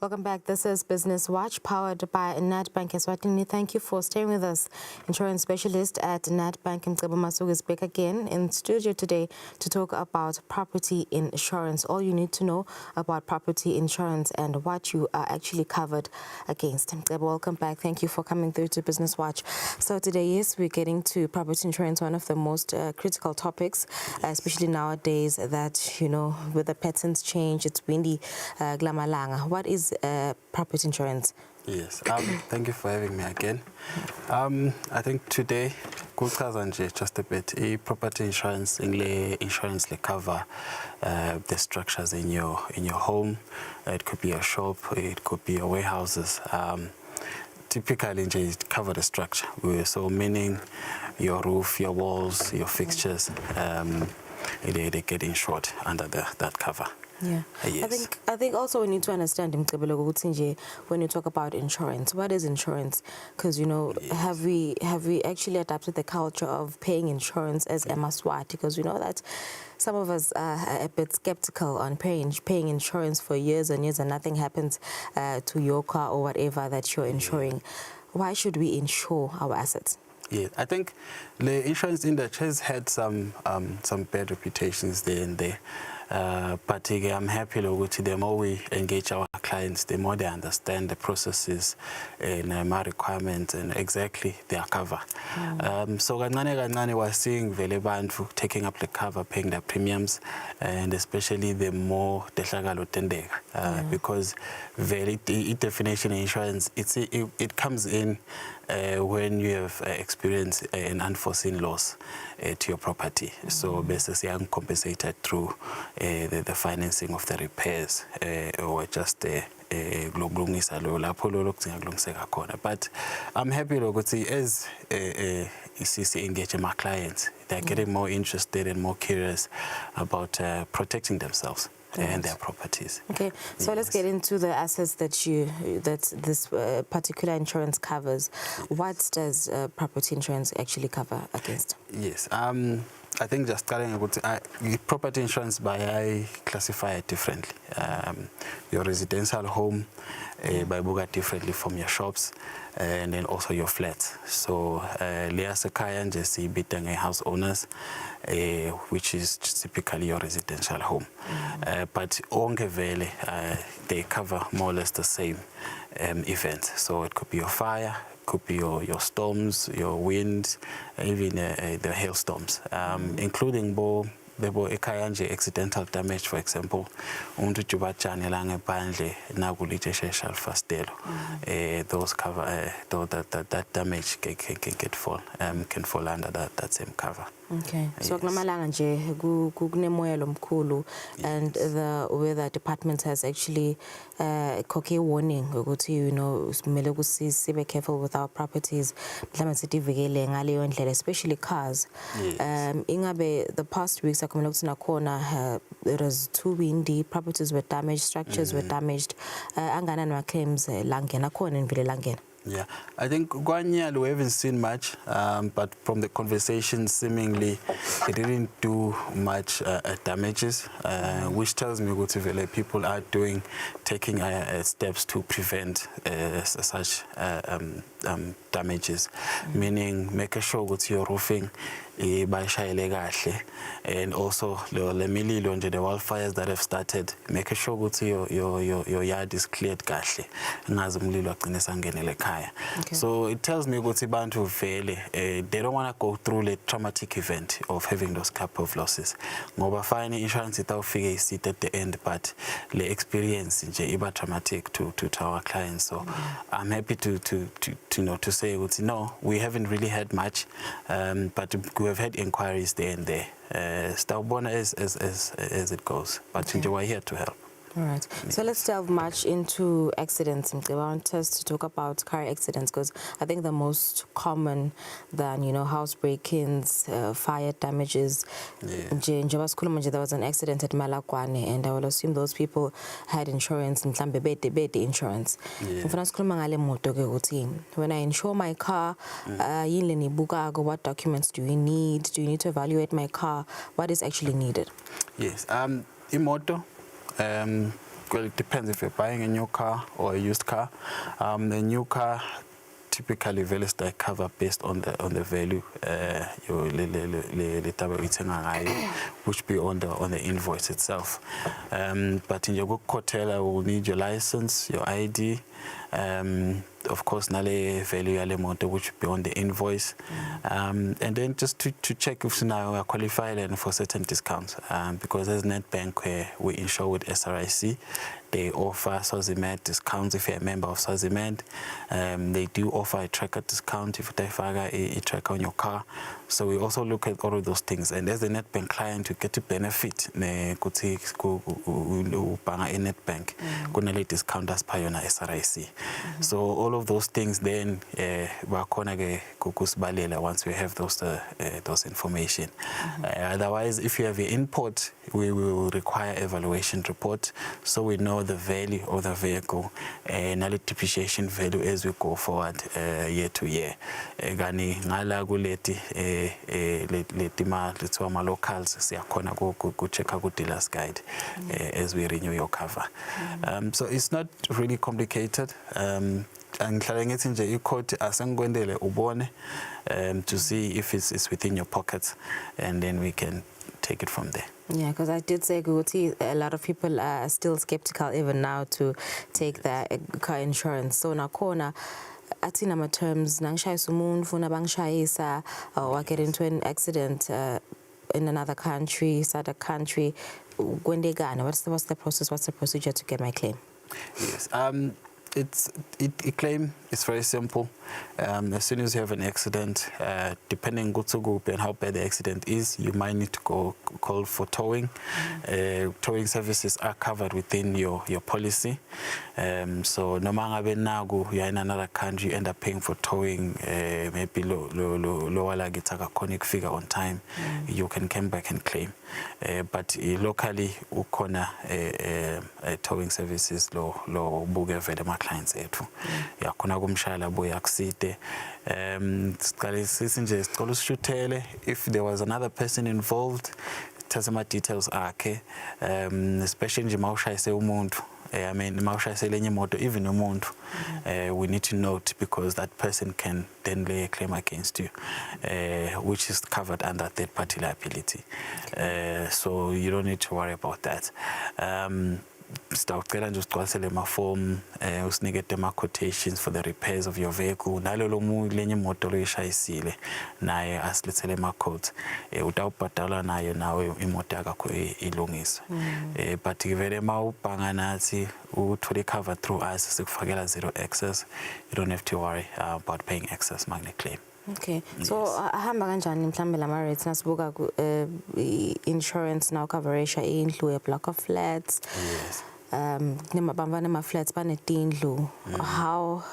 Welcome back. This is Business Watch, powered by Nedbank Eswatini. Thank you for staying with us. Insurance specialist at Nedbank, Mcebo Masuku, is back again in studio today to talk about property insurance. All you need to know about property insurance and what you are actually covered against. Mcebo, welcome back. Thank you for coming through to Business Watch. So today, yes, we're getting to property insurance, one of the most critical topics, especially nowadays that, you know, with the patterns change, it's windy, glamalanga. What is property insurance? Yes, thank you for having me again. I think today, just a bit, property insurance, insurance cover the structures in your home. It could be a shop, it could be your warehouses. Typically, it cover the structure. So meaning your roof, your walls, your fixtures, they get insured under that cover. Yeah, yes. I think also we need to understand when you talk about insurance, what is insurance? Because you know, yes. have we actually adapted the culture of paying insurance as emaswati? Because we know that some of us are a bit skeptical on paying insurance for years and years, and nothing happens to your car or whatever that you're insuring. Yeah. Why should we insure our assets? Yeah, I think the insurance industry has had some bad reputations there and there. But again, I'm happy to the more we engage our clients, the more they understand the processes and my requirements and exactly their cover. So kancane we're seeing vele bantu taking up the cover, paying their premiums, and especially the more dehlakalo tendeka, because very the definition of insurance it comes in when you have experienced an unforeseen loss to your property. So basically, I'm compensated through the financing of the repairs or just but I'm happy as CC engage my clients, they're getting more interested and more curious about protecting themselves and their properties. Okay, so let's get into the assets that this particular insurance covers. What does property insurance actually cover against? Yes, I think just starting about property insurance, I classify it differently. Your residential home by buga differently from your shops, and then also your flats. So Leas Kaya and Jesse Bitang house owners, which is typically your residential home. But Onge Vele, they cover more or less the same events. So it could be your fire, could be your storms, your winds, even the hailstorms, including the ekayanje accidental damage, for example, those cover that damage can fall under that same cover. Okay, so kunamalanga nje kunemoya lomkhulu, and the weather department has actually koke warning ukuthi, you know, kumele sibe careful with our properties, mhlawumbe sidivikele ngaleyo ndlela, especially cars. Ingabe the past weeks akumele ukuthi nakhona it was too windy, properties were damaged, structures were damaged. Angana nama claims langena khona nivile langena. Yeah, I think one year we haven't seen much, but from the conversation, seemingly it didn't do much damages, which tells me that people are taking steps to prevent such damages, meaning making sure that your roofing and also the wildfires that have started, making sure that your yard is cleared kahle. So it tells me that they don't want to go through the traumatic event of having those couple of losses. Fine insurance at the end, but the experience is traumatic to our clients. So I'm happy to say no, we haven't really had much, but we have had inquiries there and there. As it goes, but we're here to help. All right. So let's delve much into accidents. I want us to talk about car accidents because I think the most common than, you know, house break-ins, fire damages. There was an accident at Malakwane, and I will assume those people had insurance and insurance. When I insure my car, what documents do we need? Do you need to evaluate my car? What is actually needed? Yes. Imoto. well, it depends if you're buying a new car or a used car. The new car typically vele sida cover based on the value which be on the invoice itself. But in your kukhothela will need your license, your ID, of course nale value yale moto which be on the invoice, and then just to check if now we are qualified for certain discounts, because as Nedbank we insure with SRIC. They offer Swazimed discounts if you're a member of Swazimed. They do offer a tracker discount if you have a tracker on your car. So we also look at all of those things. And as a Nedbank client, you get to benefit ukuthi ubhanga eNedbank kunale discount as per yona SRIC. So all of those things then bakhona ke kukusibalela once we have those information. Otherwise, if you have your import, we will require evaluation report so we know the value of the vehicle and the depreciation value as we go forward year to year. Gani ngala kuleti letima letwa ma locals siyakhona ku check ku dealer's guide as we renew your cover. So it's not really complicated. Angihlale ngithi nje iquote asengikwendele ubone to see if it's within your pockets, and then we can take it from there. Yeah, because I did say Guti, a lot of people are still skeptical even now to take their car insurance. So nakhona athina ma terms nangishayisa umuntu ufuna bangishayisa or I get into an accident in another country, SADC country, kwendekana, what's the process, what's the procedure to get my claim? Yes. A claim is very simple. As soon as you have an accident, depending on how bad the accident is, you might need to call for towing. Towing services are covered within your policy. So no matter now you're in another country, you end up paying for towing, maybe lower like a conic figure on time, you can come back and claim. But locally, ukona towing services lo buge vele ma clients ethu. Yakhona kumshayela boy akuside. Siqale sisinje sicela ushuthele if there was another person involved, tell some details akhe, especially nje mawushayise umuntu. I mean, even umuntu, we need to note because that person can then lay a claim against you, which is covered under third-party liability. So you don't need to worry about that. Sitawucela nje usigcwalisele ma form usinikete ma quotations for the repairs of your vehicle nalolo lenye imoto loyishayisile naye asilethele ma codes utawubhadala nawe imoto yakho ilungiswe. But vele mawubhanga nathi uthole cover through us sikufakela zero excess, you don't have to worry about paying excess magnet claim. Okay, so ahamba kanjani mhlambe lama rates nasibuka ku insurance now coverage indlu, a block of flats. Yes. Nema flats bane tindlu. How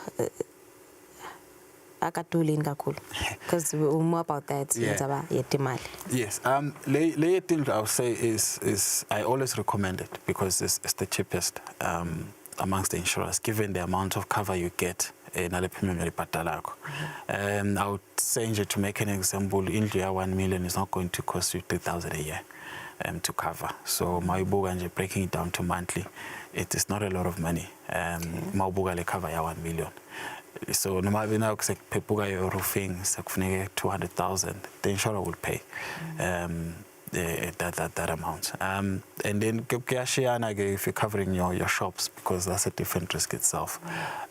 akatulini kakhulu, because we more about that. Yes. Le tindlu I would say is I always recommend it because it's the cheapest amongst the insurers given the amount of cover you get. I would say to make an example, India 1 million is not going to cost you 3,000 a year to cover. So Maubuga breaking it down to monthly, it is not a lot of money. Maubuga le cover 1 million. So no matter now pepuga your roofing 200,000, the insurer will pay. That amount, and then if you're covering your shops because that's a different risk itself.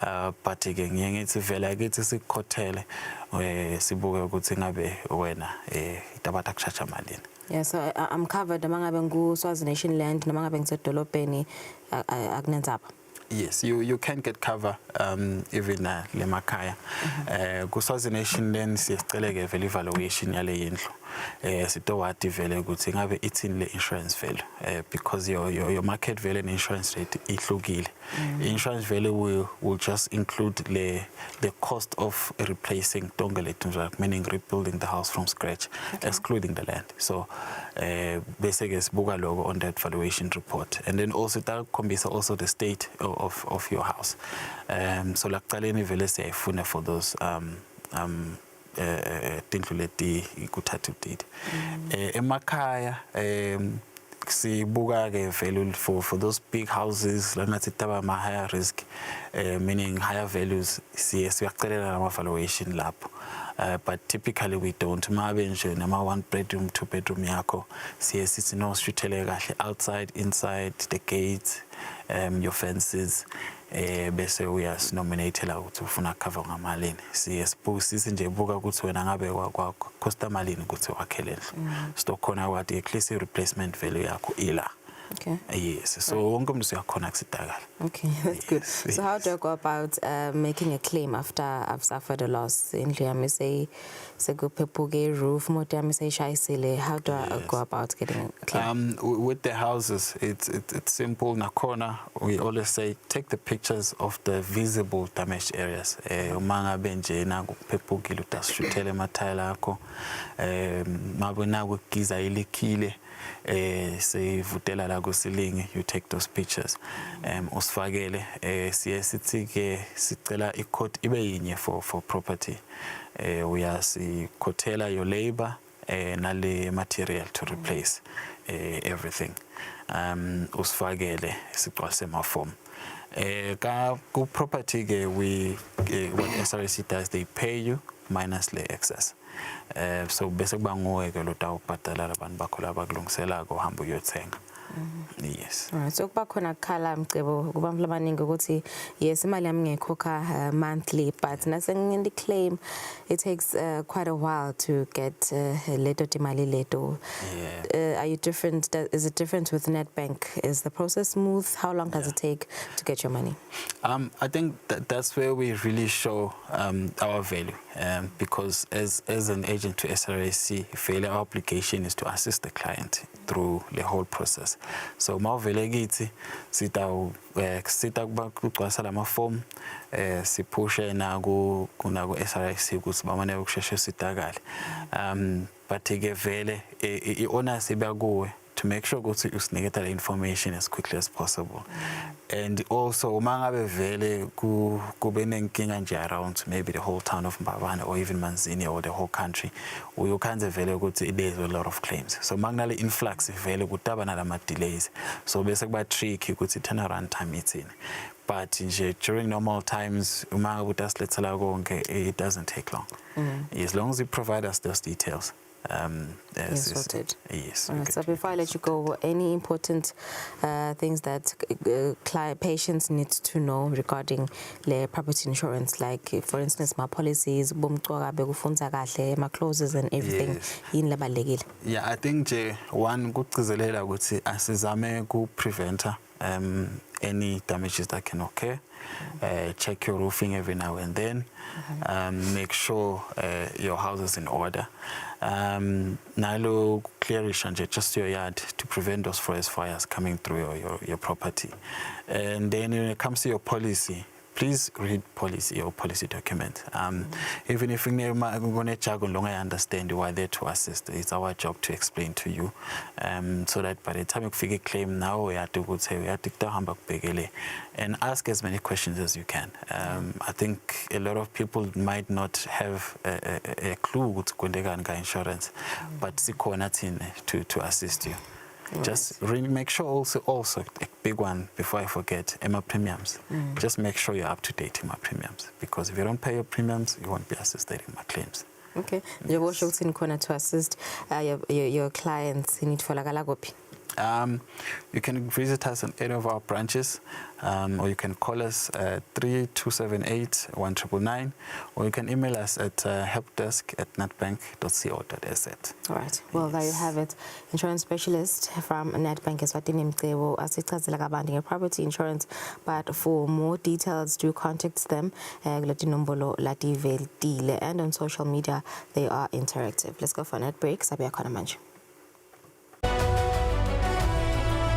But again, it's a very it's a hotel where sibuga ukuthi ngabe wena itabata kuchacha malini. Yeah, so I'm covered among abengu Swazi Nation land namanga bengsedolobheni akunenzaba. Yes, you can get cover even lemakaya. Kuswazi Nation then siyacela ke vele evaluation yale yindlu. Sitowati vele ukuthi ngabe ithini le insurance value because your market value and insurance rate ihlukile. Insurance value will just include the cost of replacing tonga, meaning rebuilding the house from scratch, excluding the land. So basically sibuka logo on that valuation report, and then also that combines also the state of your house. So lakuqaleni vele siyayifuna for those tindlu leti ikuthathu did. Emakaya sibuka ke value for those big houses langathi taba ma higher risk, meaning higher values, siyacelela ama valuation lapho. But typically we don't. Mabe nje nama 1 bedroom 2 bedroom yakho sithi no shuthele kahle outside, inside, the gates, your fences, bese uyasinominate la ukuthi ufuna cover ngamalini. Sithi nje buka ukuthi wena ngabe kwakho costa malini ukuthi wakhele endlu. Stock khona wathi at least replacement value yakho ila. Okay. Yes. So wonke umuntu uyakhona kusidakala. Okay, that's good. So how do I go about making a claim after I've suffered a loss? Indlu yami sekuphepuke roof, moto yami seyishayisile. How do I go about getting a claim? With the houses, it's simple. Nakona, we always say take the pictures of the visible damaged areas. Umanga benje na kuphepukile utashuthele matile akho. Mabona kugiza ilikile. Sivutela la kusilingi, you take those pictures. Usifakele sithi ke sicela ikhodi ibe yinye for property. Uyasikhotela your labor nale material to replace everything. Usifakele sigcwalise ama form. Ku property ke what SRC does, they pay you minus the excess. So bese kuba nguwe ke lo tawubhadala labantu bakho labakulungisela ko hamba uyothenga. Yes. Alright, so kuba khona khala Mcebo kuba mhlabaningi ukuthi yes imali yami ngiyikhokha monthly, but nasengindi claim it takes quite a while to get leto timali leto. Are you different? Is it different with Nedbank? Is the process smooth? How long does it take to get your money? I think that's where we really show our value, because as an agent to SRC, our obligation is to assist the client through the whole process. So mawuvele kithi sita kuqwasa lama form siphushe na ku SRC ukuthi bamane ukusheshe sidakale. But ke vele i-onus iba kuwe to make sure ukuthi usiniketa the information as quickly as possible. And also uma ngabe vele kube nenkinga nje around maybe the whole town of Mbabane or even Manzini or the whole country, uyokhanze vele ukuthi there's a lot of claims. So makunale influx vele kutaba nalama delays. So bese kuba tricky ukuthi turnaround time ithini. But during normal times, it doesn't take long. As long as you provide us those details. Yes, sorted. Yes. Right, so before I let you go, any important things that patients need to know regarding the property insurance, like for instance, my policies, my clauses and everything, Yeah, I think one good kuzelela ukuthi asizame ku prevent any damages that can occur. Check your roofing every now and then. Make sure your house is in order. Nalo clearish and just your yard to prevent those forest fires coming through your property. And then when it comes to your policy, please read policy or policy document. Even if we understand you are there to assist, it's our job to explain to you, so that by the time you figure claim now, we have to go say we have to and ask as many questions as you can. I think a lot of people might not have a clue what's going to insurance, but to assist you. Right. Just really make sure also a big one before I forget, EMA premiums. Just make sure you're up to date in my premiums, because if you don't pay your premiums, you won't be assisted in my claims. Okay. Your worship in corner to assist your clients in it for Lagalagopi. You can visit us on any of our branches, or you can call us at 3278-1999, or you can email us at helpdesk@nedbank.co.za. All right. Well, yes. There you have it. Insurance specialist from Nedbank Eswatini Mcebo asichazela kabanti ngeproperty insurance, but for more details, do contact them and on social media they are interactive. Let's go for a net break. Sabia Konamanje.